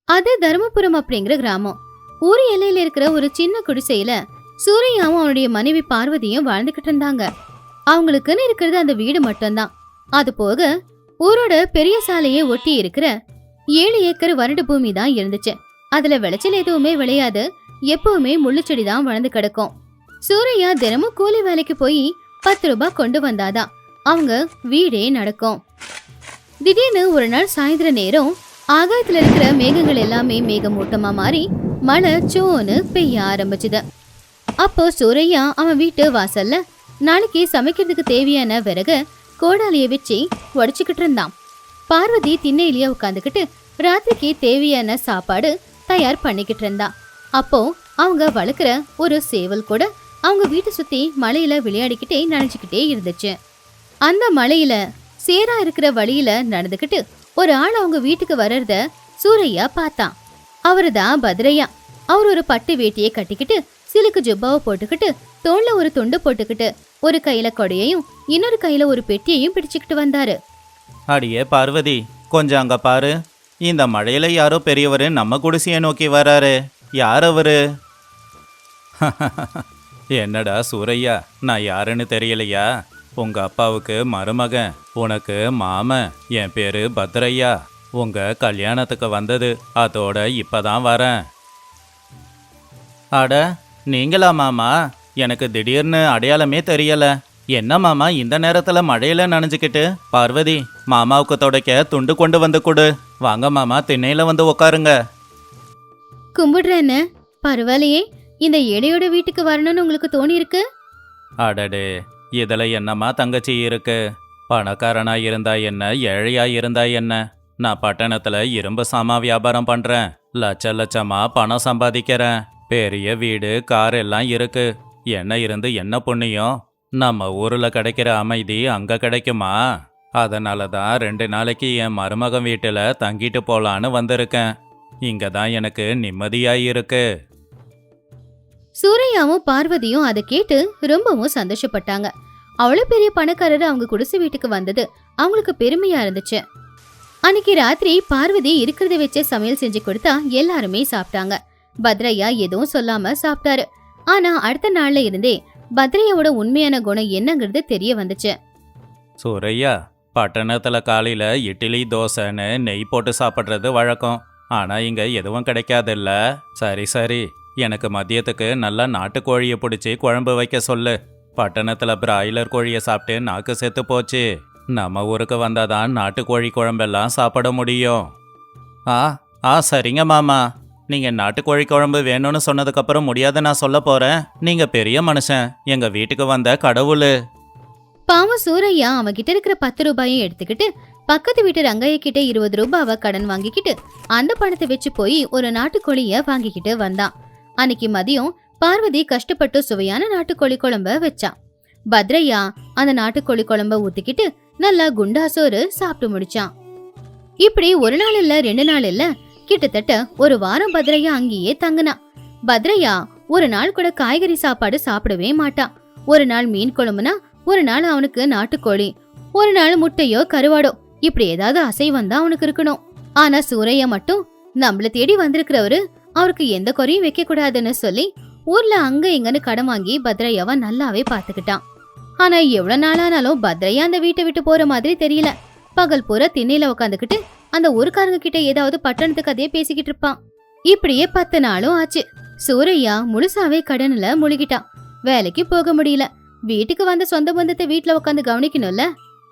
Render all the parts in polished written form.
அது தருமபுரம் அப்படிங்கிற கிராமம். ஊர் எல்லையில இருக்கிற ஒரு சின்ன குடிசையில சூரையாவும் அவனுடைய மனைவி பார்வதியும் வாழ்ந்துகிட்டு இருந்தாங்க. அவங்களுக்குன்னு இருக்கிறது அந்த வீடு மட்டும்தான். அது போக ஊரோட பெரிய சாலையை ஒட்டி இருக்கிற 7 ஏக்கர் வறண்டு பூமி தான் இருந்துச்சு. அதுல விளைச்சல் எதுவுமே விளையாது. எப்பவுமே முள்ளுச்செடி தான் வளர்ந்து கிடக்கும். சூரையா தினமும் கூலி வேலைக்கு போய் 10 ரூபாய் கொண்டு வந்தாதான் அவங்க வீடே நடக்கும். திடீர்னு ஒரு நாள் சாயந்தர நேரம் ஆகாயத்துல இருக்கிற மேகங்கள் எல்லாமே மேகமூட்டமா மாறி மழை சோன்னு பெய்ய ஆரம்பிச்சுது. அப்போ சூரையா அவன் வீட்டு வாசல்ல நாளைக்கு சமைக்கிறதுக்கு தேவையான விறகு கோடாலிய வச்சு உடைச்சுக்கிட்டு இருந்தான். பார்வதி திண்ணையிலேயே உட்காந்துக்கிட்டு ராத்திரிக்கு தேவையான சாப்பாடு தயார் பண்ணிக்கிட்டு இருந்தா. அப்போ அவங்க வளர்க்குற ஒரு சேவல் கூட அவங்க வீட்டை சுத்தி மழையில விளையாடிக்கிட்டே நனைஞ்சுக்கிட்டே இருந்துச்சு. அந்த மழையில சேரா இருக்கிற வழியில நடந்துக்கிட்டு ஒரு ஆள் அவங்க வீட்டுக்கு வர்றத சூரையா பார்த்தான். அவரு தான் பத்ரையா. அவர் ஒரு பட்டு வேட்டியை கட்டிக்கிட்டு சிலுக்கு ஜுப்பாவை போட்டுக்கிட்டு தோல்ல ஒரு துண்டு போட்டுக்கிட்டு ஒரு கையில கொடையையும் இன்னொரு கையில ஒரு பெட்டியையும் பிடிச்சுக்கிட்டு வந்தாரு. அடியே பார்வதி, கொஞ்சம் அங்க பாரு. இந்த மழையில யாரோ பெரியவர் நம்ம குடிசையை நோக்கி வராரு. யார் அவரு? என்னடா சூரையா, நான் யாருன்னு தெரியலையா? உங்க அப்பாவுக்கு மருமகன், உனக்கு மாமன். என் பேரு பத்ரையா. உங்க கல்யாணத்துக்கு வந்தது, அதோட இப்பதான் வரேன். அட, நீங்களா மாமா? எனக்கு திடீர்னு அடையாளமே தெரியல. என்ன மாமா இந்த நேரத்துல மழையில நனைஞ்சுக்கிட்டு? பார்வதி, மாமாவுக்கு துடைக்க துண்டு கொண்டு வந்து கொடு. வாங்க மாமா, திண்ணையில வந்து உக்காருங்க. கும்பிடுறேன்னு. பரவாயில்லையே, இந்த ஏழையோட வீட்டுக்கு வரணும்னு உங்களுக்கு தோணி இருக்கு? அடடே, இதுல என்னம்மா தங்கச்சி இருக்கு? பணக்காரனா இருந்தா என்ன, ஏழையா இருந்தா என்ன? நான் பட்டணத்துல இரும்பு சாமா வியாபாரம் பண்றேன். லட்ச லட்சமா பணம் சம்பாதிக்கிறேன். பெரிய வீடு, கார் எல்லாம் இருக்கு. என்ன இருந்து என்ன புண்ணியம்? நம்ம ஊர்ல கிடைக்கிற அமைதி அங்க கிடைக்குமா? அதனால தான் 2 நாளைக்கு என் மருமகன் வீட்டுல தங்கிட்டு போலான்னு வந்திருக்கேன். இங்க தான் எனக்கு நிம்மதியா இருக்கு. சூரையாவும் பார்வதியும் அதை கேட்டு ரொம்பவும் சந்தோஷப்பட்டாங்க. அவ்வளவு பெரிய பணக்காரர் அவங்க குடிசை வீட்டுக்கு வந்தது அவங்களுக்கு பெருமையா இருந்துச்சு. அன்னைக்கு ராத்திரி பார்வதி இருக்கிறத வச்சு சமையல் செஞ்சு கொடுத்தா எல்லாருமே சாப்பிட்டாங்க. பத்ரையா எதுவும் சொல்லாம சாப்பிட்டாரு. ஆனா அடுத்த நாள்ல இருந்தே பத்ரையாவோட உண்மையான குணம் என்னங்கிறது தெரிய வந்துச்சு. சூரையா, பட்டணத்துல காலையில இட்லி தோசைன்னு நெய் போட்டு சாப்பிட்றது வழக்கம். ஆனா இங்க எதுவும் கிடைக்காதுல்ல. சரி சரி, எனக்கு மதியத்துக்கு நல்லா நாட்டுக்கோழியை பிடிச்சி குழம்பு வைக்க சொல்லு. பட்டணத்துல பிராய்லர் கோழியை சாப்பிட்டு நாக்கு செத்து போச்சு. நம்ம ஊருக்கு வந்தாதான் நாட்டுக்கோழி குழம்பெல்லாம் சாப்பிட முடியும். சரிங்க மாமா. நீங்க நாட்டுக்கோழி குழம்பு வேணும்னு சொன்னதுக்கப்புறம் முடியாத நான் சொல்ல போறேன். நீங்க பெரிய மனுஷன், எங்க வீட்டுக்கு வந்த கடவுளு. பாவம் சூரையா அவன்கிட்ட இருக்கிற 10 ரூபாயும் எடுத்துக்கிட்டு பக்கத்து வீட்டு ரங்கைய கிட்ட 20 ரூபாவை கடன் வாங்கிக்கிட்டு அந்த பணத்தை வச்சு போய் ஒரு நாட்டுக்கோழிய வாங்கிக்கிட்டு வந்தான். அன்னைக்கு மதியம் பார்வதி கஷ்டப்பட்டு சுவையான நாட்டுக்கோழி குழம்ப வச்சான். பத்ரையா அந்த நாட்டுக்கோழி குழம்ப ஊத்திக்கிட்டு நல்லா குண்டாசோறு சாப்பிட்டு முடிச்சான். இப்படி ஒரு நாள் இல்ல 2 நாள் இல்ல, கிட்டத்தட்ட ஒரு வாரம் பத்ரையா அங்கேயே தங்கினான். பத்ரையா ஒரு நாள் கூட காய்கறி சாப்பாடு சாப்பிடவே மாட்டான். ஒரு நாள் மீன் குழம்புனா, ஒரு நாள் அவனுக்கு நாட்டுக்கோழி, ஒரு நாள் முட்டையோ கருவாடோ, இப்படி ஏதாவது அசைவம் தான் அவனுக்கு இருக்கணும். ஆனா சூரையா மட்டும் நம்மள தேடி வந்திருக்கிறவரு அவருக்கு எந்த குறையும் வைக்க கூடாதுன்னு சொல்லி ஊர்ல அங்க இங்கன்னு கடன் வாங்கி பத்ரையாவ நல்லாவே பாத்துக்கிட்டான். ஆனா எவ்வளவு நாளானாலும் பத்ரையா அந்த வீட்டை விட்டு போற மாதிரி தெரியல. பகல் பூரா திண்ணையில உட்காந்துக்கிட்டு அந்த ஊருக்காரங்க கிட்ட ஏதாவது பட்டணத்துக்கு அதே பேசிக்கிட்டு இருப்பான். இப்படியே 10 நாளும் ஆச்சு. சூரையா முழுசாவே கடன்ல முழுகிட்டான். வேலைக்கு போக முடியல. வீட்டுக்கு வந்த சொந்த பந்தத்தை வீட்டுல உட்காந்து கவனிக்கணும்ல.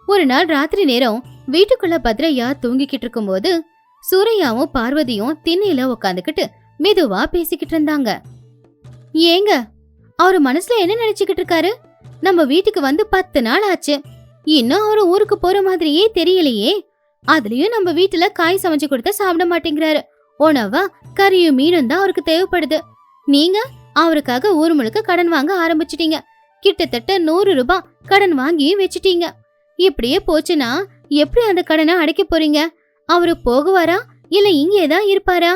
ஒரு நாள் ராத்திரி நேரம் வீட்டுக்குள்ள பத்ரையா தூங்கிக்கிட்டு இருக்கும் போது சூரையாவும் பார்வதியும் திண்ணையில உட்காந்துக்கிட்டு மெதுவா பேசிக்கிட்டு இருந்தாங்க. ஏங்க, அவரு மனசுல என்ன நினைச்சுக்கிட்டு இருக்காரு? நம்ம வீட்டுக்கு வந்து 10 நாள் ஆச்சு, இன்னும் அவரு ஊருக்கு போற மாதிரியே தெரியலையே. அதுலயும் நம்ம வீட்டுல காய் சமைச்சு கொடுத்தா சாப்பிட மாட்டேங்கிறாரு. உணவா கறியும் மீனும் தான் அவருக்கு தேவைப்படுது. நீங்க அவருக்காக ஊர் முழுக்க கடன் வாங்க ஆரம்பிச்சிட்டீங்க. கிட்டத்தட்ட 100 ரூபாய் கடன் வாங்கி வச்சுட்டீங்க. இப்படியே போச்சுன்னா எப்படி அந்த கடனை அடைக்க போறீங்க? அவரு போகுவாரா இல்ல இங்கேதான் இருப்பாரா?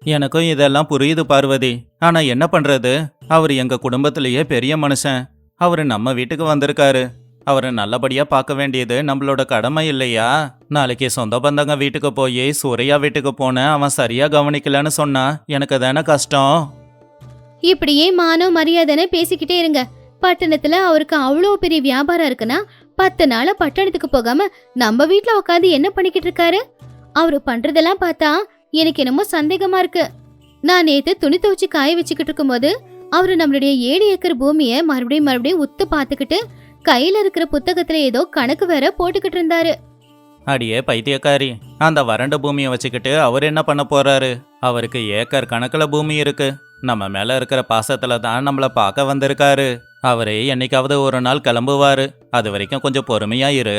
எனக்கும் இதெல்லாம் புரியுது பார்வதி. ஆனா என்ன பண்றது? அவர் எங்க குடும்பத்திலேயே பெரிய மனுஷன். அவரு நம்ம வீட்டுக்கு வந்திருக்காரு. அவரை நல்லபடியா பார்க்க வேண்டியது நம்மளோட கடமை இல்லையா? நாளைக்கு சொந்த பந்தங்க வீட்டுக்கு போய் சூர்யா வீட்டுக்கு போன அவன் சரியா கவனிக்கலன்னு சொன்னா எனக்கு தானே கஷ்டம். இப்படியே மானம் மரியாதைன்னு பேசிக்கிட்டே இருங்க. பட்டணத்துல அவருக்கு அவ்வளோ பெரிய வியாபாரம் இருக்குன்னா 10 நாளா பட்டணத்துக்கு போகாம நம்ம வீட்ல உட்காந்து என்ன பண்ணிக்கிட்டு இருக்காரு? அவரு பண்றதெல்லாம் பார்த்தா எனக்கு என்னமோ சந்தேகமா இருக்கு. நான் நேத்து துணி துவச்சு காய வச்சுக்கிட்டு இருக்கும்போது அவரு நம்மளுடைய 7 ஏக்கர் பூமியை மறுபடியும் உத்து பார்த்துக்கிட்டு கையில இருக்கிற புத்தகத்துல ஏதோ கணக்கு வேற போட்டுக்கிட்டு இருந்தாரு. அடியே பைத்தியக்காரி, அந்த வறண்ட பூமியை வச்சுக்கிட்டு அவர் என்ன பண்ண போறாரு? அவருக்கு ஏக்கர் கணக்குல பூமி இருக்கு. நம்ம மேல இருக்கிற பாசத்துல தான் நம்மள பார்க்க வந்திருக்காரு. அவரே என்னைக்காவது ஒரு நாள் கிளம்புவாரு. அது வரைக்கும் கொஞ்சம் பொறுமையா இரு.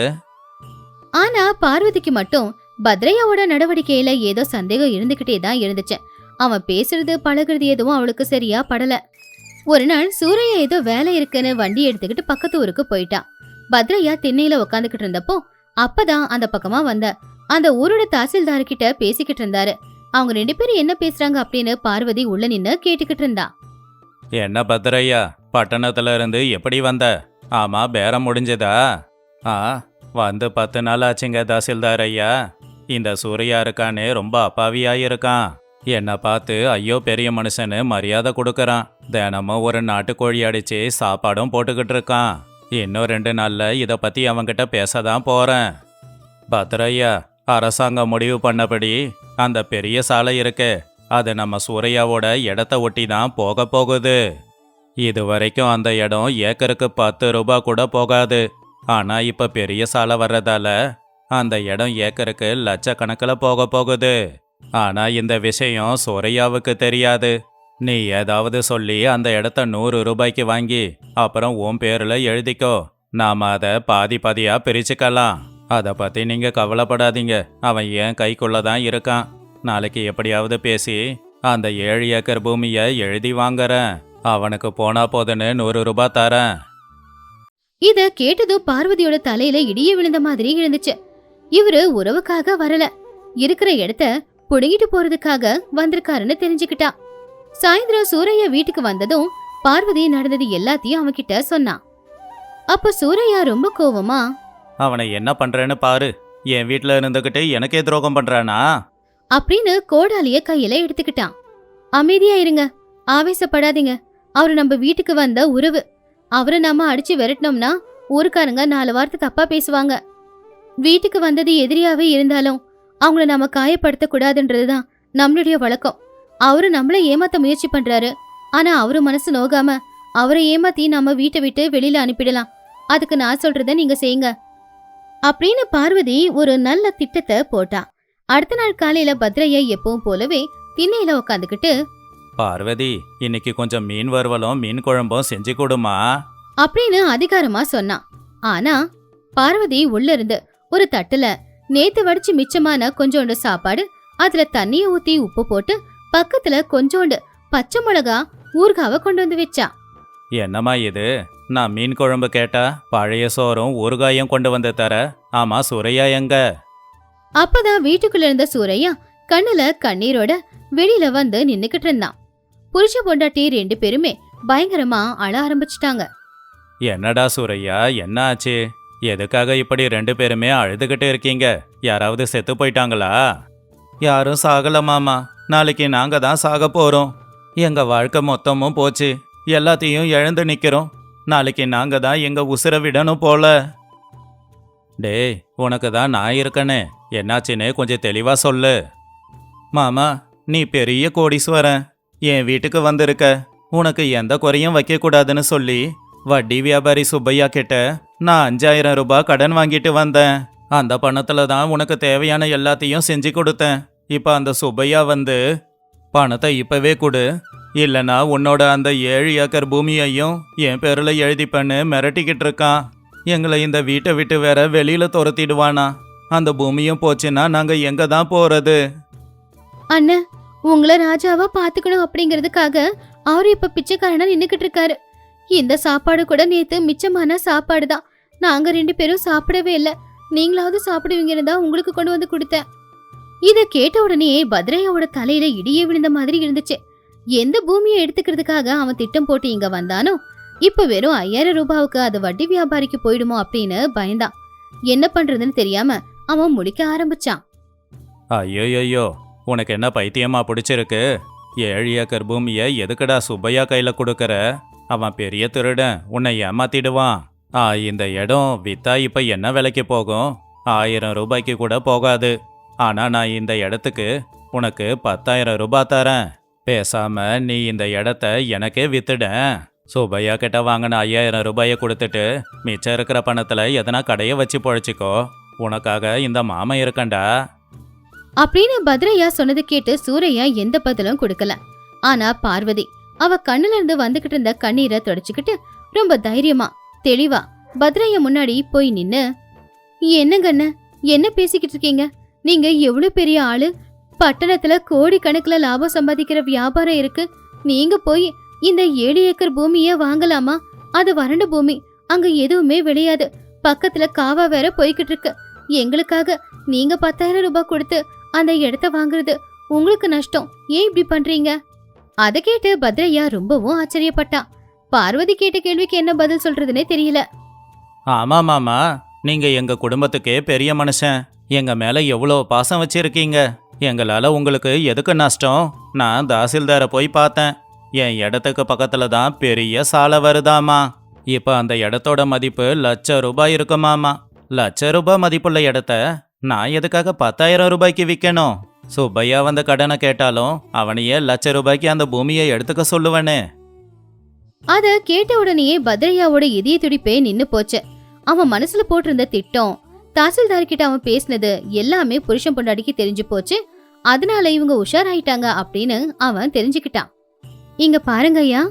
ஆனா பார்வதிக்கு மட்டும் பத்ரையாவோட நடவடிக்கையில ஏதோ சந்தேகம் இருந்துகிட்டே தான் இருந்துச்சு. அவன் பேசுறது பழகுறது எதுவும் அவளுக்கு சரியா படல. ஒரு நாள் சூரையா ஏதோ வேலை இருக்குன்னு வண்டி எடுத்துக்கிட்டு பக்கத்து ஊருக்கு போயிட்டான். பத்ரையா திண்ணையில உட்காந்துக்கிட்டு இருந்தப்போ அப்பதான் அந்த பக்கமா வந்த அந்த ஊரோட தாசில்தார் கிட்ட பேசிக்கிட்டு இருந்தாரு. அவங்க 2 பேரும் என்ன பேசுறாங்க அப்படின்னு பார்வதி உள்ள நின்னு கேட்டுக்கிட்டு இருந்தா. என்ன பத்ரையா, பட்டணத்துல இருந்து எப்படி வந்த? ஆமா, பேரம் முடிஞ்சதா? வந்து 10 நாள் ஆச்சுங்க தாசில்தார் ஐயா. இந்த சூர்யா இருக்கானே ரொம்ப அப்பாவியா இருக்கான். என்னை பார்த்து ஐயோ பெரிய மனுஷன்னு மரியாதை கொடுக்கறான். தினமும் ஒரு நாட்டுக்கோழி அடிச்சு சாப்பாடும் போட்டுக்கிட்டு இருக்கான். இன்னும் 2 நாள்ல இதை பத்தி அவன்கிட்ட பேசதான் போறேன். பத்ரையா, அரசாங்கம் முடிவு பண்ணபடி அந்த பெரிய சாலை இருக்கு, அது நம்ம சூர்யாவோட இடத்த ஒட்டி தான் போக போகுது. இது வரைக்கும் அந்த இடம் ஏக்கருக்கு 10 ரூபாய் கூட போகாது. ஆனா இப்ப பெரிய சாலை வர்றதால அந்த இடம் ஏக்கருக்கு லட்சக்கணக்கில் போக போகுது. ஆனா இந்த விஷயம் சூர்யாவுக்கு தெரியாது. நீ ஏதாவது சொல்லி அந்த இடத்த 100 ரூபாய்க்கு வாங்கி அப்புறம் உன் பேர்ல எழுதிக்கோ. நாம அதை பாதி பாதியா பிரிச்சுக்கலாம். அதை பத்தி நீங்க கவலைப்படாதீங்க. அவன் ஏன் கைக்குள்ளதான் இருக்கான். நாளைக்கு எப்படியாவது பேசி அந்த 7 ஏக்கர் பூமியை எழுதி வாங்குறேன். அவனுக்கு போனா போதுன்னு 100 ரூபாய் தரேன். இத கேட்டதும் பார்வதியோட தலையில இடிய விழுந்த மாதிரி இருந்துச்சு. இவரு உறவுக்காக வரல, இருக்கிற இடத்த புடுங்கிட்டு போறதுக்காக வந்திருக்காருன்னு தெரிஞ்சுக்கிட்டா. சாயந்தரம் சூரையா வீட்டுக்கு வந்ததும் பார்வதி நடந்தது எல்லாத்தையும் அவன்கிட்ட சொன்னான். அப்ப சூரையா ரொம்ப கோவமா, அவனை என்ன பண்றேன்னு பாரு. என் வீட்டுல இருந்துகிட்டு எனக்கே துரோகம் பண்றானா அப்படின்னு கோடாலிய கையில எடுத்துக்கிட்டான். அமைதியா இருங்க, ஆவேசப்படாதீங்க. அவரு நம்ம வீட்டுக்கு வந்த உறவு. அவரை நாம அடிச்சு விரட்டினோம்னா ஊருக்காரங்க 4 வார்த்தை தப்பா பேசுவாங்க. வீட்டுக்கு வந்தது எதிரியாவே இருந்தாலும் அவங்கள நாம காயப்படுத்த கூடாதுன்றதுதான் நம்மளுடைய வழக்கம். அவரு நம்மள ஏமாத்த முயற்சி பண்றாரு. ஆனா அவரு மனசு நோகாம அவரை ஏமாத்தி நம்ம வீட்டை விட்டு வெளியில அனுப்பிடலாம். அதுக்கு நான் சொல்றத நீங்க செய்யுங்க அப்படின்னு பார்வதி ஒரு நல்ல திட்டத்தை போட்டா. அடுத்த நாள் காலையில பத்ரையா எப்பவும் போலவே திண்ணையில உட்காந்துக்கிட்டு, பார்வதி, இன்னைக்கு கொஞ்சம் மீன் வறுவலும் மீன் குழம்பும் செஞ்சு கொடுமா அப்படின்னு அதிகாரமா சொன்னான். ஆனா பார்வதி உள்ள இருந்து ஒரு தட்டுல நேத்து வடிச்சு மிச்சமான கொஞ்சோண்டு சாப்பாடு, அதுல தண்ணிய ஊத்தி உப்பு போட்டு பக்கத்துல கொஞ்சோண்டு பச்சை மிளகா ஊறுகாவை கொண்டு வந்து வச்சா. என்னம்மா இது? நான் மீன் குழம்பு கேட்டா பழைய சோறும் ஊறுகாயும் கொண்டு வந்து தர. ஆமா, சூரையா எங்க? அப்பதான் வீட்டுக்குள்ள இருந்த சூரையா கண்ணுல கண்ணீரோட வெளியில வந்து நின்னுக்கிட்டு இருந்தான். புருஷ பொண்டாட்டி 2 பேருமே பயங்கரமா அழ ஆரம்பிச்சிட்டாங்க. என்னடா சூரையா, என்ன ஆச்சு? எதுக்காக இப்படி 2 பேருமே அழுதுகிட்டு இருக்கீங்க? யாராவது செத்து போயிட்டாங்களா? யாரும் சாகல மாமா. நாளைக்கு நாங்க தான் சாக போறோம். எங்க வாழ்க்கை மொத்தமும் போச்சு. எல்லாத்தையும் இழந்து நிக்கிறோம். நாளைக்கு நாங்க தான் எங்க உசுர விடணும் போல. டேய், உனக்கு தான் நான் இருக்கனே. என்னாச்சுன்னு கொஞ்சம் தெளிவா சொல்லு. மாமா, நீ பெரிய கோடீஸ்வரன். என் வீட்டுக்கு வந்திருக்க. உனக்கு எந்த குறையும் வைக்க கூடாதுன்னு சொல்லி வட்டி வியாபாரி சுப்பையா கிட்ட நான் 5000 ரூபாய் கடன் வாங்கிட்டு வந்தேன். அந்த பணத்துல தான் உனக்கு தேவையான எல்லாத்தையும் செஞ்சு கொடுத்தேன். இப்ப அந்த சுப்பையா வந்து பணத்தை இப்பவே கொடு, இல்லனா உன்னோட அந்த 7 ஏக்கர் பூமியையும் என் பேர்ல எழுதிப்பண்ணு மிரட்டிக்கிட்டு இருக்கான். எங்களை இந்த வீட்டை விட்டு வேற வெளியில துரத்திடுவானா. அந்த பூமியும் போச்சுன்னா நாங்க எங்க தான் போறது? அண்ணன், உங்களை ராஜாவா பாத்துக்கணும் அப்படிங்கறதுக்காக அவரு இப்ப பிச்சைக்காரனா நின்னுக்கிட்டு இருக்காரு. இந்த சாப்பாடு கூட நேத்து மிச்சமான சாப்பாடு தான். நாங்க 2 பேரும் சாப்பிடவே இல்ல. நீங்களாவது சாப்பிடுவீங்கன்னு தான் உங்களுக்கு கொண்டு வந்து கொடுத்தேன். இத கேட்ட உடனே பத்ரையாவோட தலையில இடியே விழுந்த மாதிரி இருந்துச்சு. எந்த பூமியை எடுத்துக்கிறதுக்காக அவன் திட்டம் போட்டு இங்க வந்தானோ இப்ப வெறும் 5000 ரூபாவுக்கு அது வட்டி வியாபாரிக்கு போயிடுமோ அப்படின்னு பயந்தான். என்ன பண்றதுன்னு தெரியாம அவன் முழிக்க ஆரம்பிச்சான். ஐயோயோயோ, உனக்கு என்ன பைத்தியமா பிடிச்சிருக்கு? 7 ஏக்கர் பூமியை எதுக்குடா சுப்பையா கையில கொடுக்கற? அவன் பெரிய திருடன், உன்னை ஏமாத்திடுவான். இந்த இடம் வித்தா இப்ப என்ன விலைக்கு போகும்? 1000 ரூபாய்க்கு கூட போகாது. ஆனா நான் இந்த இடத்துக்கு உனக்கு 10,000 ரூபாய் தரேன். பேசாம நீ இந்த இடத்த எனக்கே வித்துட. சுப்பையா கிட்ட வாங்கின 5000 ரூபாயை கொடுத்துட்டு மிச்சம் இருக்கிற பணத்துல எதனா கடையை வச்சு பொழைச்சிக்கோ. உனக்காக இந்த மாமன் இருக்கண்டா. அப்படின்னு பத்ரையா சொன்னது கேட்டு சூரையா எந்த பதிலும் கொடுக்கல. ஆனா பார்வதி அவ கண்ணுல இருந்து வந்துகிட்டு இருந்த கண்ணீரை தொடச்சுக்கிட்டு ரொம்ப தைரியமா தெளிவா பத்ரையா முன்னாடி போய் நின்னு, என்னங்கண்ண, என்ன பேசிக்கிட்டு இருக்கீங்க? நீங்க எவ்வளவு பெரிய ஆளு, பட்டணத்துல கோடி கணக்குல லாபம் சம்பாதிக்கிற வியாபாரம் இருக்கு. நீங்க போய் இந்த 7 ஏக்கர் பூமிய வாங்கலாமா? அது வறண்ட பூமி, அங்க எதுவுமே விளையாது. பக்கத்துல காவா வேற போய்கிட்டு இருக்கு. எங்களுக்காக நீங்க 10,000 ரூபாய் கொடுத்து அந்த இடத்த வாங்குறது உங்களுக்கு நஷ்டம். ஏன் இப்படி பண்றீங்க? அதை கேட்டு பத்ரையா ரொம்பவும் ஆச்சரியப்பட்டா. பார்வதி கேட்ட கேள்விக்கு என்ன பதில் சொல்றதுன்னே தெரியல. ஆமா மாமா, நீங்க எங்க குடும்பத்துக்கே பெரிய மனுஷன். எங்க மேல எவ்வளோ பாசம் வச்சிருக்கீங்க. எங்களால உங்களுக்கு எதுக்கு நஷ்டம்? நான் தாசில்தாரை போய் பார்த்தேன். என் இடத்துக்கு பக்கத்துல தான் பெரிய சாலை வருதாமா. இப்ப அந்த இடத்தோட மதிப்பு 1,00,000 ரூபாய் இருக்குமாமா. 1,00,000 ரூபாய் மதிப்புள்ள இடத்த நான் எதுக்காக 10,000 ரூபாய்க்கு விற்கணும்? சுப்பையா வந்து கடனை கேட்டாலும் அவனையே 1,00,000 ரூபாய்க்கு அந்த பூமியை எடுத்துக்க சொல்லுவனே. அத கேட்ட உடனேயே பத்ரையாவோட இதய துடிப்பே நின்னு போச்சு. அவன் மனசுல போட்டிருந்த திட்டம், தாசில்தார் கிட்ட அவன் பேசினது எல்லாமே புருஷன் பொண்டாடிக்கு தெரிஞ்சு போச்சு. அதனால இவங்க உஷாராயிட்டாங்க அப்படின்னு அவன் தெரிஞ்சுக்கிட்டான். இங்க பாருங்க ஐயா,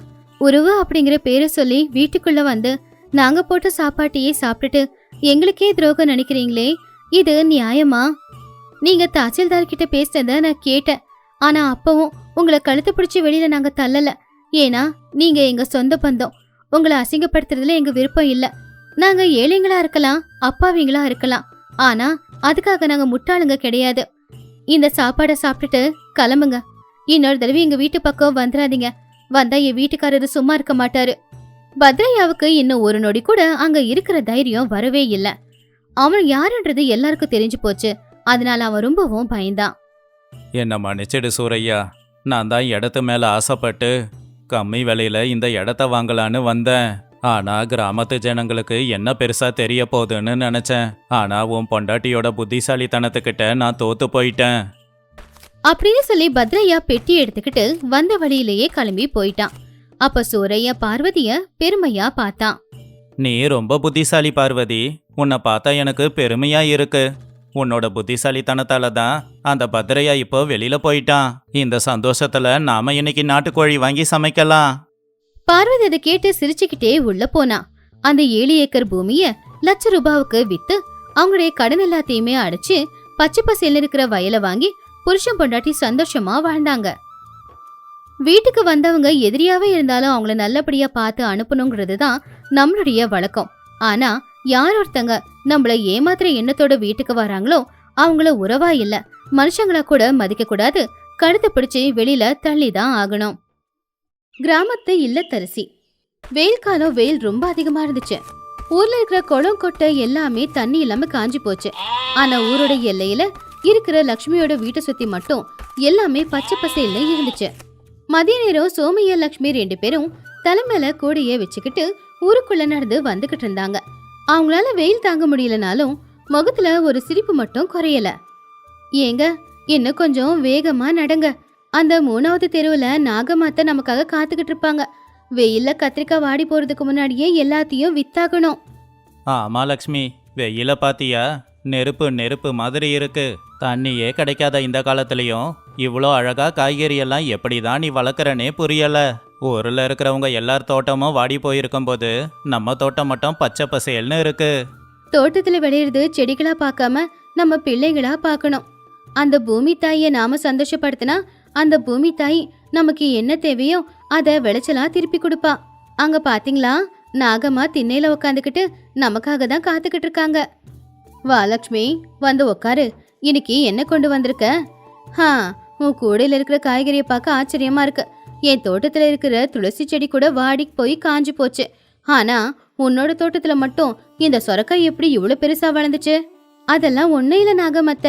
உறவு அப்படிங்கிற பேரை சொல்லி வீட்டுக்குள்ள வந்து நாங்க போட்ட சாப்பாட்டையே சாப்பிட்டுட்டு எங்களுக்கே துரோகம் நினைக்கிறீங்களே, இது நியாயமா? நீங்க தாசில்தார் கிட்ட பேசினத நான் கேட்டேன். ஆனா அப்பவும் உங்களை கழுத்து பிடிச்சி வெளியில நாங்க தள்ளல. ஏன்னா நீங்க எங்க சொந்த பந்தம். உங்களை அசிங்கப்படுத்துறதுல எங்க விருப்பம் இல்ல. நாங்க ஏழைங்களா இருக்கலாம், அப்பாவிங்களா இருக்கலாம். ஆனா அதுக்காக நாங்க முட்டாளுங்க கிடையாது. இந்த சாப்பாடை சாப்பிட்டுட்டு கிளம்புங்க. இன்னொரு தடவை எங்க வீட்டு பக்கம் வந்துடாதீங்க. வந்தா என் வீட்டுக்காரரு சும்மா இருக்க மாட்டாரு. பத்ரையாவுக்கு இன்னும் ஒரு நொடி கூட அங்க இருக்கிற தைரியம் வரவே இல்ல. அவன் யாருன்றது எல்லாருக்கும் தெரிஞ்சு போச்சு. அதனால அவன் ரொம்பவும் பயந்தான். என்ன மன்னிச்சிடு சூரையா, நான் தான் இடத்து மேல ஆசைப்பட்டு கம்மி விலையில இந்த இடத்த வாங்கலான்னு வந்தேன். ஆனா கிராமத்து ஜனங்களுக்கு என்ன பெருசா தெரிய போகுதுன்னு நினைச்சேன். ஆனா உன் பொண்டாட்டியோட புத்திசாலித்தனத்துக்கிட்ட நான் தோத்து போயிட்டேன் அப்படின்னு சொல்லி பத்ரையா பெட்டி எடுத்துக்கிட்டு வந்த வழியிலேயே கிளம்பி போயிட்டான். அப்ப சூரையா பார்வதிய பெருமையா பார்த்தான். நீ ரொம்ப புத்திசாலி பார்வதி. உன்னை பார்த்தா எனக்கு பெருமையா இருக்கு. உன்னோட புத்திசாலித்தனத்தால தான் அந்த பத்ரையா இப்போ வெளியில போயிட்டான். இந்த சந்தோஷத்துல நாம இன்னைக்கு நாட்டுக்கோழி வாங்கி சமைக்கலாம். பார்வதி அதை கேட்டு சிரிச்சுக்கிட்டே உள்ள போனா. அந்த 7 ஏக்கர் பூமிய 1,00,000 ரூபாவுக்கு வித்து அவங்களுடைய கடன் எல்லாத்தையுமே அடைச்சு பச்சை பசேல்னு இருக்கிற வயலை வாங்கி புருஷன் பொண்டாட்டி சந்தோஷமா வாழ்ந்தாங்க. வீட்டுக்கு வந்தவங்க எதிரியாவே இருந்தாலும் அவங்கள நல்லபடியா பார்த்து அனுப்பணுங்கிறது தான் நம்மளுடைய வழக்கம். ஆனா யார் ஒருத்தங்க நம்மள ஏமாத்துற எண்ணத்தோட வீட்டுக்கு வராங்களோ அவங்கள உறவா இல்ல மனுஷங்களா கூட மதிக்க கூடாது. கழுத்தை பிடிச்சு வெளியில தள்ளிதான் ஆகணும். கிராமத்து இல்லத்தரசி. வெயில் காலம், வெயில் ரொம்ப அதிகமா இருந்துச்சு. ஊர்ல இருக்கிற குளம் கொட்டை எல்லாமே தண்ணி இல்லாம காஞ்சி போச்சு. ஆனா ஊரோட எல்லையில இருக்கிற லக்ஷ்மியோட வீட்டை சுத்தி மட்டும் எல்லாமே பச்சை பசேல்னு இருந்துச்சு. மதிய நேரம் சோமையா லக்ஷ்மி 2 பேரும் தலைமையில கூடையே வச்சுக்கிட்டு ஊருக்குள்ள நடந்து வந்துகிட்டு இருந்தாங்க. அவங்களால வெயில் தாங்க முடியலனாலும் முகத்துல ஒரு சிரிப்பு மட்டும் குறையல. ஏங்க, இன்னும் கொஞ்சம் வேகமா நடங்க. அந்த 3வது தெருவுல நாகமாத்த நமக்காக காத்துக்கிட்டு இருப்பாங்க. வெயில்ல கத்திரிக்காய் வாடி போறதுக்கு முன்னாடியே எல்லாத்தையும் வித்தாகணும். ஆமா லக்ஷ்மி, வெயில பாத்தியா? நெருப்பு நெருப்பு மாதிரி இருக்கு. தண்ணியே கிடைக்காத இந்த காலத்துலயும் இவ்வளோ அழகா காய்கறி எல்லாம் எப்படிதான் நீ வளர்க்குறனே புரியல. ஊர்ல இருக்கிறவங்க எல்லார் தோட்டமும் வாடி போயிருக்கும் போது நம்ம தோட்டம் மட்டும் பச்சை பசேல்னு இருக்கு. தோட்டத்துல விளையிறது செடிகளா பார்க்காம நம்ம பிள்ளைகளா பார்க்கணும். அந்த பூமி தாயை நாம சந்தோஷப்படுத்தினா அந்த பூமி தாய் நமக்கு என்ன தேவையோ அத விளைச்சலா திருப்பி கொடுப்பா. அங்க பாத்தீங்களா, நாகம்மா திண்ணையில உக்காந்துக்கிட்டு நமக்காக தான் காத்துக்கிட்டு இருக்காங்க. வா லக்ஷ்மி, வந்து உக்காரு. இன்னைக்கு என்ன கொண்டு வந்திருக்க? உன் கூடையில இருக்கிற காய்கறியை பார்க்க ஆச்சரியமா இருக்கு. என் தோட்டத்துல இருக்கிற துளசி செடி கூட வாடி போய் காஞ்சு போச்சு. ஆனா உன்னோட தோட்டத்துல மட்டும் இந்த சொரக்காய் எப்படி இவ்வளவு பெருசா வளர்ந்துச்சு? அதெல்லாம் ஒண்ணு இல்ல நாகமத்த,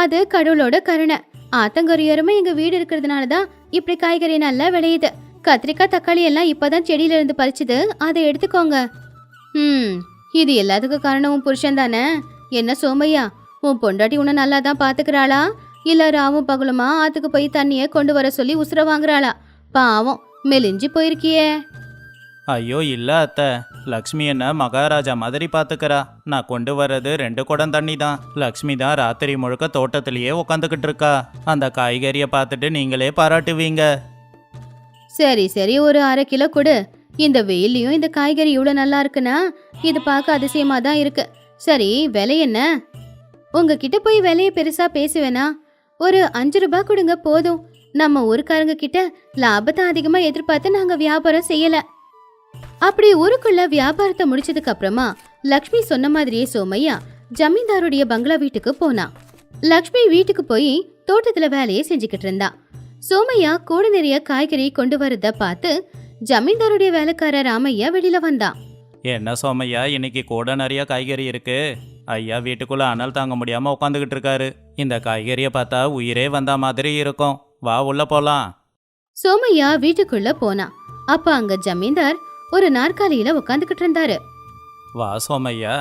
அது கடவுளோட கருணை. ஆத்தங்கரையோரமா எங்க வீடு இருக்கிறதுனாலதான் இப்படி காய்கறி நல்லா விளையுது. கத்திரிக்காய் தக்காளி எல்லாம் இப்பதான் செடியில இருந்து பறிச்சுது, அதை எடுத்துக்கோங்க. இது எல்லாத்துக்கும் காரணம் உன் புருஷன் தானே? என்ன சோமையா, உன் பொண்டாட்டி உன்னை நல்லா தான் பாத்துக்கிறாளா இல்ல ராவும் பகலுமா ஆத்துக்கு போய் தண்ணிய கொண்டு வர சொல்லி உசுர வாங்குறாளா? பாவம், மெலிஞ்சு போயிருக்கியே. ஐயோ இல்ல அத்தை, லக்ஷ்மி என்ன மகாராஜா மாதிரி பாத்துக்கிறா. நான் கொண்டு வர்றது 2 குடம் தண்ணி தான். லக்ஷ்மி தான் ராத்திரி முழுக்க தோட்டத்திலேயே உக்காந்துக்கிட்டு இருக்கா. அந்த காய்கறியை பார்த்துட்டு நீங்களே பாராட்டுவீங்க. சரி சரி, ஒரு 1/2 கிலோ கொடு. இந்த வெயிலையும் இந்த காய்கறி இவ்வளவு நல்லா இருக்குன்னா இது பார்க்க அதிசயமா தான் இருக்கு. சரி, விலை என்ன? உங்ககிட்ட போய் விலையை பெருசா பேசுவேனா? ஒரு 5 ரூபாய் கொடுங்க போதும். நம்ம ஊருக்காரங்க கிட்ட லாபத்தை அதிகமா எதிர்பார்த்து நாங்க வியாபாரம் செய்யல. அப்படி ஊருக்குள்ள வியாபாரத்தை முடிச்சதுக்கு அப்புறமா லக்ஷ்மி சொன்ன மாதிரியே சோமையா ஜமீன்தாருடைய பங்களா வீட்டுக்கு போனா. லக்ஷ்மி வீட்டுக்கு போய் தோட்டத்துல வேலையை செஞ்சுக்கிட்டு இருந்தா. சோமையா கூட நிறைய காய்கறி கொண்டு வரத பார்த்து ஜமீன்தாருடைய வேலைக்கார ராமையா வெளியில வந்தான். என்ன சோமையா, இன்னைக்கு கூட நிறைய காய்கறி இருக்கு. ஐயா வீட்டுக்குள்ள அனல் தாங்க முடியாம உட்காந்துக்கிட்டு இருக்காரு. இந்த காய்கறியை பார்த்தா உயிரே வந்த மாதிரி இருக்கும். வா உள்ள போலாம். சோமையா வீட்டுக்குள்ள போனா. அப்ப அங்க ஜமீன்தார் ஒரு நாற்காலியில உட்காந்துக்கிட்டு இருந்தாரு. வா சோமையா,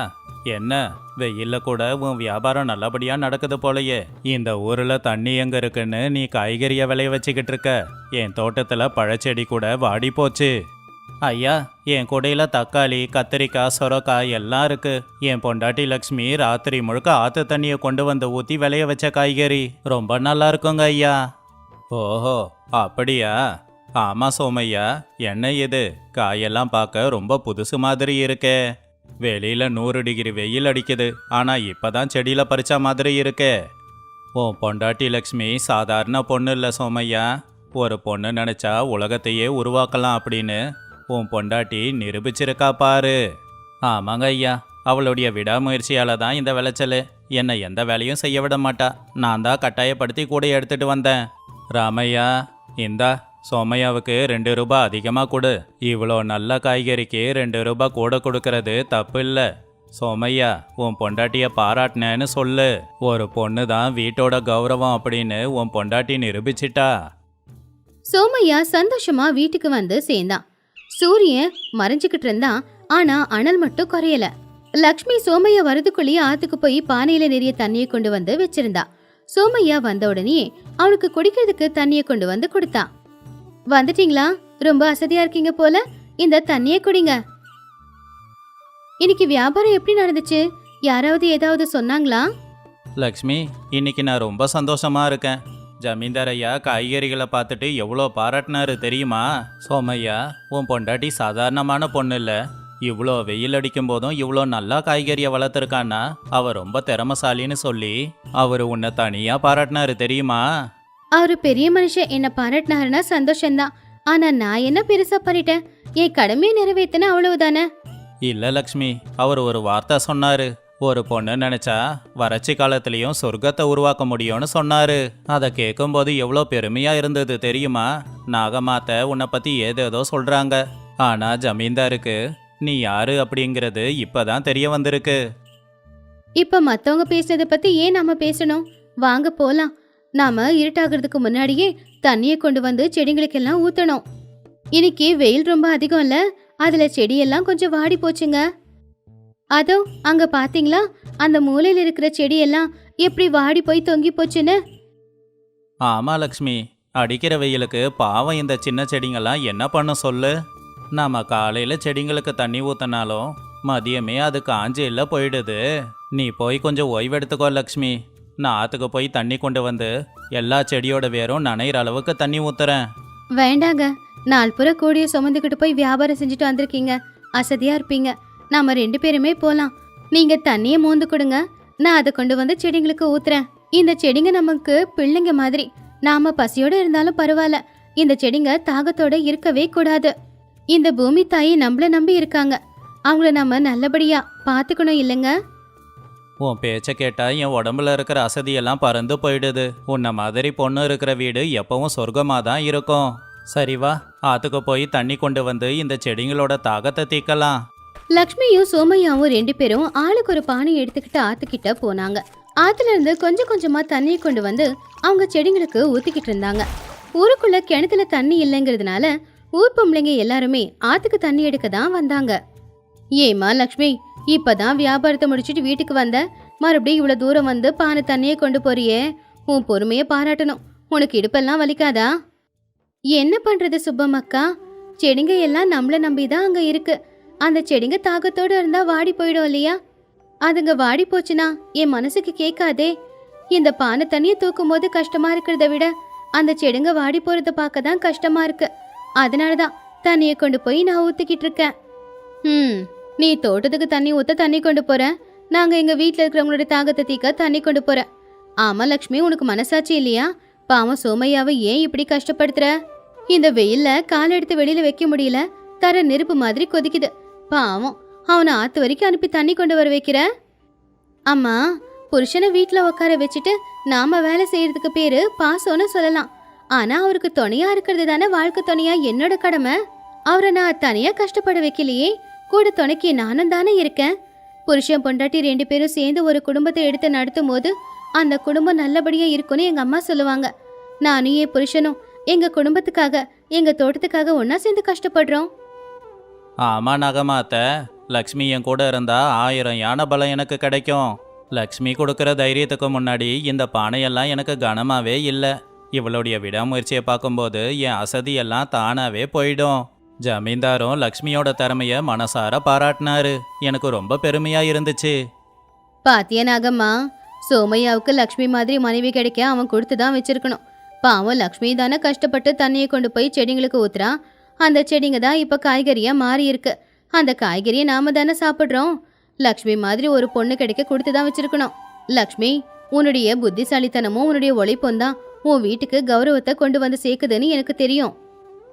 என்ன வெயில்ல கூட உன் வியாபாரம் நல்லபடியா நடக்குது போலயே. இந்த ஊர்ல தண்ணி எங்க இருக்குன்னு நீ காய்கறிய விளைய வச்சுக்கிட்டு இருக்க. என் தோட்டத்துல பழச்செடி கூட வாடி போச்சு. ஐயா, என் கூடையில தக்காளி, கத்திரிக்காய், சொரக்காய் எல்லாம் இருக்கு. என் பொண்டாட்டி லக்ஷ்மி ராத்திரி முழுக்க ஆத்து தண்ணியை கொண்டு வந்து ஊத்தி விளைய வச்ச காய்கறி ரொம்ப நல்லா இருக்குங்க ஐயா. ஓஹோ அப்படியா? ஆமா சோமையா, என்ன இது காயெல்லாம் பார்க்க ரொம்ப புதுசு மாதிரி இருக்கே. வெளியில 100 டிகிரி வெயில் அடிக்குது, ஆனா இப்பதான் செடியில பறிச்ச மாதிரி இருக்கே. உன் பொண்டாட்டி லக்ஷ்மி சாதாரண பொண்ணு இல்ல சோமையா. ஒரு பொண்ணு நினைச்சா உலகத்தையே உருவாக்கலாம் அப்படின்னு உன் பொண்டாட்டி நிரூபிச்சிருக்கா பாரு. ஆமாங்க ஐயா, அவளுடைய விடாமுயற்சியால தான் இந்த விளைச்சல். என்னை எந்த வேலையும் செய்ய விட மாட்டா. நான் தான் கட்டாயப்படுத்தி கூட எடுத்துட்டு வந்தேன். ராமையா, இந்தா சோமையாவுக்கு 2 ரூபாய் அதிகமாக கொடு. இவ்வளோ நல்ல காய்கறிக்கு 2 ரூபாய் கூட கொடுக்கறது தப்பு இல்லை. சோமையா, உன் பொண்டாட்டிய பாராட்டினேன்னு சொல்லு. ஒரு பொண்ணு தான் வீட்டோட கௌரவம் அப்படின்னு உன் பொண்டாட்டி நிரூபிச்சிட்டா. சோமையா சந்தோஷமா வீட்டுக்கு வந்து சேர்ந்தான். சூரியன் மறைஞ்சுக்கிட்டு இருந்தான், ஆனா அனல் மட்டும் குறையல. லக்ஷ்மி சோமையா வரதுக்குள்ளேயே ஆத்துக்கு போய் பானையில நிறைய தண்ணியை கொண்டு வந்து வச்சிருந்தா. சோமையா வந்த உடனே அவனுக்கு குடிக்கிறதுக்கு தண்ணியை கொண்டு வந்து கொடுத்தா. வந்துட்டீங்களா? ரொம்ப அசதியா இருக்கீங்க போல. இந்த தண்ணியை குடிங்க. இன்னைக்கு வியாபாரம் எப்படி நடந்துச்சு? யாராவது ஏதாவது சொன்னாங்களா? லக்ஷ்மி, இன்னைக்கு நான் ரொம்ப சந்தோஷமா இருக்கேன். ஜமீன்தார் ஐயா காய்கறிகளை பார்த்துட்டு எவ்வளோ பாராட்டினாரு தெரியுமா? சோமையா, உன் பொண்டாட்டி சாதாரணமான பொண்ணு இல்லை. இவ்வளோ வெயில் அடிக்கும் போதும் இவ்வளோ நல்லா காய்கறியை வளர்த்துருக்கான்னா அவ ரொம்ப திறமசாலின்னு சொல்லி அவர் உன்னை தனியா பாராட்டினாரு தெரியுமா? அவரு பெரிய மனுஷன் என்ன பாராட்டினாருன்னா சந்தோஷம்தான். ஆனா நான் என்ன பெருசா பண்ணிட்டேன்? என் கடமையை நிறைவேத்தின அவ்வளவுதானே. இல்ல லக்ஷ்மி, அவர் ஒரு வார்த்தை சொன்னாரு. ஒரு பொண்ணு நினைச்சா வறட்சி காலத்திலயும் சொர்க்கத்தை உருவாக்க முடியும்னு சொன்னாரு. அதை கேட்கும்போது எவ்வளோ பெருமையா இருந்தது தெரியுமா? நாகமாத்த உன்னை பத்தி ஏதேதோ சொல்றாங்க, ஆனா ஜமீன்தாருக்கு நீ யாரு அப்படிங்கிறது இப்பதான் தெரிய வந்திருக்கு. இப்ப மத்தவங்க பேசுனதை பத்தி ஏன் நாம பேசணும்? வாங்க போலாம். நாம இருட்டாகிறதுக்கு முன்னாடியே தண்ணியை கொண்டு வந்து செடிகளுக்கெல்லாம் ஊத்தணும். இன்னைக்கு வெயில் ரொம்ப அதிகம் இல்ல, அதுல செடியெல்லாம் கொஞ்சம் வாடி போச்சுங்க. அதோ அங்க பாத்தீங்களா, அந்த மூலையில இருக்கிற செடியெல்லாம் எப்படி வாடி போய் தொங்கி போச்சுன்னு. ஆமா லக்ஷ்மி, அடிக்கிற வெயிலுக்கு பாவம் இந்த சின்ன செடிங்கெல்லாம் என்ன பண்ண சொல்லு. நாம காலையில செடிங்களுக்கு தண்ணி ஊத்தினாலும் மதியமே அது காஞ்சு இல்ல போயிடுது. நீ போய் கொஞ்சம் ஓய்வெடுத்துக்கோ லக்ஷ்மி. நான் ஆத்துக்கு போய் தண்ணி கொண்டு வந்து எல்லா செடியோட வேரும் நனைகிற அளவுக்கு தண்ணி ஊத்துறேன். வேண்டாங்க, நாள் பூரா கூடிய சுமந்துக்கிட்டு போய் வியாபாரம் செஞ்சுட்டு வந்திருக்கீங்க, அசதியா இருப்பீங்க. நாம 2 பேருமே போலாம். நீங்க தண்ணியை மோந்து கொடுங்க, நான் அதை கொண்டு வந்து செடிங்களுக்கு ஊத்துறேன். இந்த செடிங்க நமக்கு பிள்ளைங்க மாதிரி. நாம பசியோட இருந்தாலும் பரவாயில்ல, இந்த செடிங்க தாகத்தோட இருக்கவே கூடாது. இந்த பூமி தாயி நம்மள நம்பி இருக்காங்க, அவங்கள நம்ம நல்லபடியா பாத்துக்கணும் இல்லைங்க? உன் பேச்சை கேட்டா என் உடம்புல இருக்கிற அசதியெல்லாம் பறந்து போயிடுது. உன்னை மாதிரி பொண்ணு இருக்கிற வீடு எப்பவும் சொர்க்கமாக தான் இருக்கும். சரி வா, ஆத்துக்கு போய் தண்ணி கொண்டு வந்து இந்த செடிங்களோட தாகத்தை தீக்கலாம். லக்ஷ்மியும் சோமையாவும் 2 பேரும் ஆளுக்கு ஒரு பானை எடுத்துக்கிட்டு ஆத்துக்கிட்ட போனாங்க. ஆத்துல இருந்து கொஞ்சம் கொஞ்சமா தண்ணியை கொண்டு வந்து அவங்க செடிங்களுக்கு ஊத்திக்கிட்டு இருந்தாங்க. ஊருக்குள்ள கிணத்துல தண்ணி இல்லைங்கிறதுனால ஊர் பொம்பளைங்க எல்லாருமே ஆத்துக்கு தண்ணி எடுக்க தான் வந்தாங்க. ஏமா லக்ஷ்மி, இப்பதான் வியாபாரத்தை முடிச்சிட்டு வீட்டுக்கு வந்த, மறுபடியும் இவ்வளவு தூரம் வந்து பானை தண்ணியை கொண்டு போறியே, உன் பொறுமையை பாராட்டணும். உனக்கு இடுப்பெல்லாம் வலிக்காதா? என்ன பண்றது சுப்பம்மக்கா, செடிங்க எல்லாம் நம்மள நம்பிதான் அங்க இருக்கு. அந்த செடிங்க தாகத்தோடு இருந்தா வாடி போயிடும் இல்லையா? அதுங்க வாடி போச்சுன்னா என் மனசுக்கு கேட்காதே. இந்த பானை தண்ணியை தூக்கும் போது கஷ்டமா இருக்கிறத விட அந்த செடிங்க வாடி போறத பார்க்க தான் கஷ்டமா இருக்கு. அதனாலதான் தண்ணியை கொண்டு போய் நான் ஊத்திக்கிட்டு இருக்கேன். நீ தோட்டத்துக்கு தண்ணி ஊத்த தண்ணி கொண்டு போற, நாங்க எங்க வீட்டுல இருக்கிறவங்களோட தாகத்தை தீக்க தண்ணி கொண்டு போறேன். ஆமா லக்ஷ்மி, உனக்கு மனசாட்சி இல்லையா? பாவம் சோமையாவை ஏன் இப்படி கஷ்டப்படுத்துற? இந்த வெயில்ல கால் எடுத்து வெளியில வைக்க முடியல, தர நெருப்பு மாதிரி கொதிக்குது. பாவம், அவனை ஆத்து வரைக்கும் அனுப்பி தண்ணி கொண்டு வர வைக்கிற. அம்மா, புருஷனை வீட்டுல உட்கார வச்சுட்டு நாம வேலை செய்யறதுக்கு பேரு பாசம்னு சொல்லலாம். ஆனா அவருக்கு துணையா இருக்கிறது தானே வாழ்க்கை துணையா என்னோட கடமை. அவரை நான் தனியா கஷ்டப்பட வைக்கலையே, கூட துணைக்கு நானும் தானே இருக்கேன். புருஷன் பொண்டாட்டி 2 பேரும் சேர்ந்து ஒரு குடும்பத்தை எடுத்து நடத்தும் போது அந்த குடும்பம் நல்லபடியா இருக்கும்னு எங்க அம்மா சொல்லுவாங்க. நானும் என் புருஷனும் எங்க குடும்பத்துக்காக, எங்க தோட்டத்துக்காக ஒன்னா சேர்ந்து கஷ்டப்படுறோம். ஆமா நகமாத்த, லக்ஷ்மி என் கூட இருந்தா 1000 யானை பலம் எனக்கு கிடைக்கும். லக்ஷ்மி கொடுக்குற தைரியத்துக்கு முன்னாடி இந்த பானையெல்லாம் எனக்கு கனமாவே இல்லை. இவளுடைய விடாமுயற்சியை பார்க்கும்போது என் அசதியெல்லாம் தானாவே போயிடும். ஜமீன்தாரும் லக்ஷ்மியோட திறமைய மனசார பாராட்டினாரு. எனக்கு ரொம்ப பெருமையா இருந்துச்சு. பாத்தியா நாகம்மா, சோமையாவுக்கு லக்ஷ்மி மாதிரி மனைவி கிடைக்க அவன் கொடுத்துதான் வச்சிருக்கணும். பாவம் லக்ஷ்மி தானே கஷ்டப்பட்டு தண்ணியை கொண்டு போய் செடிங்களுக்கு ஊத்துறான். அந்த செடிங்க தான் இப்ப காய்கறியா மாறி இருக்கு. அந்த காய்கறியை நாம தானே சாப்பிடுறோம். லக்ஷ்மி மாதிரி ஒரு பொண்ணு கிடைக்க கொடுத்துதான் வச்சிருக்கணும். லக்ஷ்மி, உன்னுடைய புத்திசாலித்தனமும் உன்னுடைய உழைப்பும் தான் உன் வீட்டுக்கு கௌரவத்தை கொண்டு வந்து சேர்க்குதுன்னு எனக்கு தெரியும்.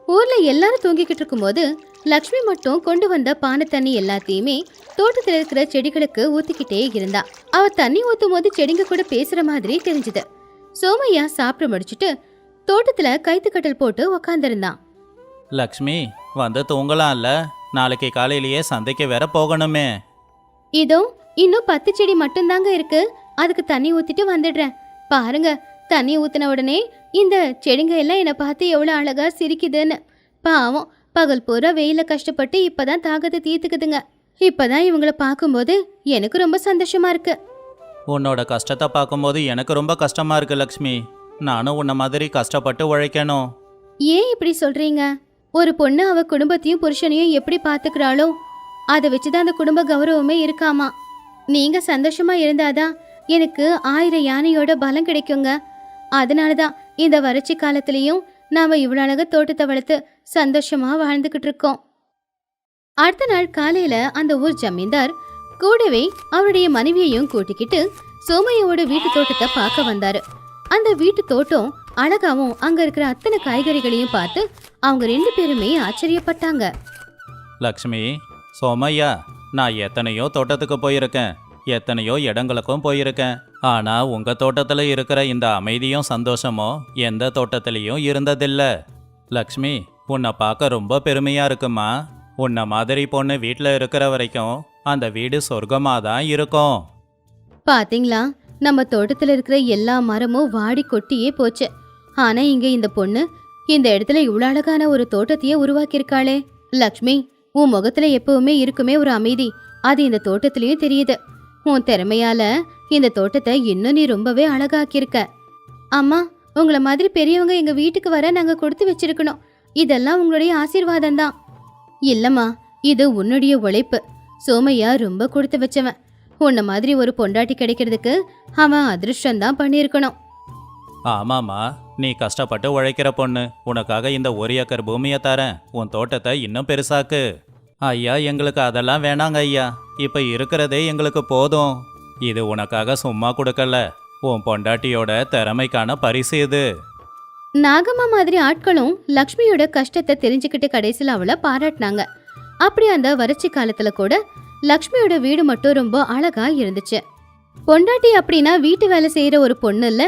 ஊர்ல எல்லாரும் தூங்கிக்கிட்டு இருக்கும்போது லக்ஷ்மி மட்டும் கொண்டு வந்த பானை தண்ணி எல்லாத்தையுமே தோட்டத்தில் இருக்கிற செடிகளுக்கு ஊத்திக்கிட்டே இருந்தா. அவ தண்ணி ஊத்தும் போது செடிங்க கூட பேசுற மாதிரி தெரிஞ்சுது. சோமையா சாப்பிட்டு முடிச்சுட்டு தோட்டத்துல கைத்துக்கட்டல் போட்டு உக்காந்துருந்தான். லக்ஷ்மி, வந்து தூங்கலாம்ல, நாளைக்கு காலையிலேயே சந்தைக்கு வேற போகணுமே. இதோ இன்னும் 10 செடி மட்டும்தாங்க இருக்கு, அதுக்கு தண்ணி ஊத்திட்டு வந்துடுறேன். பாருங்க, தண்ணி ஊத்தின உடனே இந்த செடிங்க எல்லாம் என்னை பார்த்து எவ்வளவு அழகா சிரிக்குதுன்னு. பாவம், பகல் பூரா வெயில கஷ்டப்பட்டு இப்பதான் தாகத்தை தீர்த்துக்குதுங்க. இப்பதான் இவங்கள பார்க்கும்போது எனக்கு ரொம்ப சந்தோஷமா இருக்கு. உன்னோட கஷ்டத்தை பார்க்கும்போது எனக்கு ரொம்ப கஷ்டமா இருக்கு லக்ஷ்மி. நானும் உன்ன மாதிரி கஷ்டப்பட்டு உழைக்கணும். ஏன் இப்படி சொல்றீங்க? ஒரு பொண்ணு அவ குடும்பத்தையும் புருஷனையும் எப்படி பாத்துக்கிறாளோ அதை வச்சுதான் அந்த குடும்ப கௌரவமே இருக்காமா. நீங்க சந்தோஷமா இருந்தாதான் எனக்கு 1000 யானையோட பலம் கிடைக்குங்க. அதனாலதான் இந்த வறட்சி காலத்திலயும் நாம இவ்வளவு அழகா தோட்டத்தை வளர்த்து சந்தோஷமா வாழ்ந்துகிட்டு இருக்கோம். அடுத்த நாள் காலையில அந்த ஊர் ஜமீன்தார் கூடவே அவருடைய மனைவியையும் கூட்டிக்கிட்டு சோமையோட வீட்டு தோட்டத்தை பார்க்க வந்தாரு. அந்த வீட்டு தோட்டம் அழகாவும் அங்க இருக்கிற அத்தனை காய்கறிகளையும் பார்த்து அவங்க 2 பேருமே ஆச்சரியப்பட்டாங்க. லக்ஷ்மி, சோமையா, நான் எத்தனையோ தோட்டத்துக்கு போயிருக்கேன், எத்தனையோ இடங்களுக்கும் போயிருக்கேன். ஆனா உங்க தோட்டத்துல இருக்கிற இந்த அமைதியும் சந்தோஷமும் எந்த தோட்டத்திலையும் இருந்ததில்ல. லக்ஷ்மி, உன்னை பார்க்க ரொம்ப பெருமையா இருக்குமா. உன்னை மாதிரி பொண்ணு வீட்டில் இருக்கிற வரைக்கும் அந்த வீடு சொர்க்கமாக தான் இருக்கும். பாத்தீங்களா, நம்ம தோட்டத்துல இருக்கிற எல்லா மரமும் வாடி கொட்டியே போச்சு. ஆனா இங்க இந்த பொண்ணு இந்த இடத்துல இவ்வளவு அழகான ஒரு தோட்டத்தையே உருவாக்கியிருக்காளே. லக்ஷ்மி, உன் முகத்துல எப்பவுமே இருக்குமே ஒரு அமைதி, அது இந்த தோட்டத்திலயும் தெரியுது. உன் திறமையால இந்த தோட்டத்தை இன்னும் நீ ரொம்பவே அழகாக்கியிருக்க. அம்மா, உங்களை மாதிரி பெரியவங்க எங்க வீட்டுக்கு வர நாங்க கொடுத்து வச்சிருக்கணும். இதெல்லாம் உங்களுடைய ஆசீர்வாதம் தான். இல்லம்மா, இது உன்னுடைய உழைப்பு. சோமையா ரொம்ப கொடுத்து வச்சவன். உன்ன மாதிரி ஒரு பொண்டாட்டி கிடைக்கிறதுக்கு அவன் அதிர்ஷ்டம்தான் பண்ணியிருக்கணும். ஆமாம்மா, நீ கஷ்டப்பட்டு உழைக்கிற பொண்ணு. உனக்காக இந்த 1 ஏக்கர் பூமியை தரேன். உன் தோட்டத்தை இன்னும் பெருசாக்கு. ஐயா, எங்களுக்கு அதெல்லாம் வேணாங்க ஐயா. இப்போ இருக்கிறதே எங்களுக்கு போதும். இது உனக்காக சும்மா கொடுக்கல, உன் பொண்டாட்டியோட திறமைக்கான பரிசு இது. நாகம்மா மாதிரி ஆட்களும் லக்ஷ்மியோட கஷ்டத்தை தெரிஞ்சுக்கிட்டு கடைசியில் அவளை பாராட்டினாங்க. அப்படி அந்த வறட்சி காலத்துல கூட லக்ஷ்மியோட வீடு மட்டும் ரொம்ப அழகா இருந்துச்சு. பொண்டாட்டி அப்படின்னா வீட்டு வேலை செய்யற ஒரு பொண்ணு இல்ல,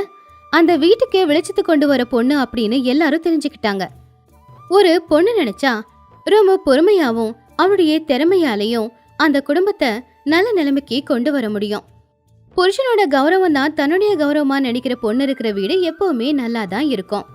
அந்த வீட்டுக்கே வெளிச்சத்து கொண்டு வர பொண்ணு அப்படின்னு எல்லாரும் தெரிஞ்சுக்கிட்டாங்க. ஒரு பொண்ணு நினைச்சா ரொம்ப பொறுமையாவும் அவளுடைய திறமையாலையும் அந்த குடும்பத்தை நல்ல நிலைமைக்கு கொண்டு வர முடியும். புருஷனோட கௌரவம் தான் தன்னுடைய கௌரவமா நினைக்கிற பொண்ணு இருக்கிற வீடு எப்பவுமே நல்லா தான் இருக்கும்.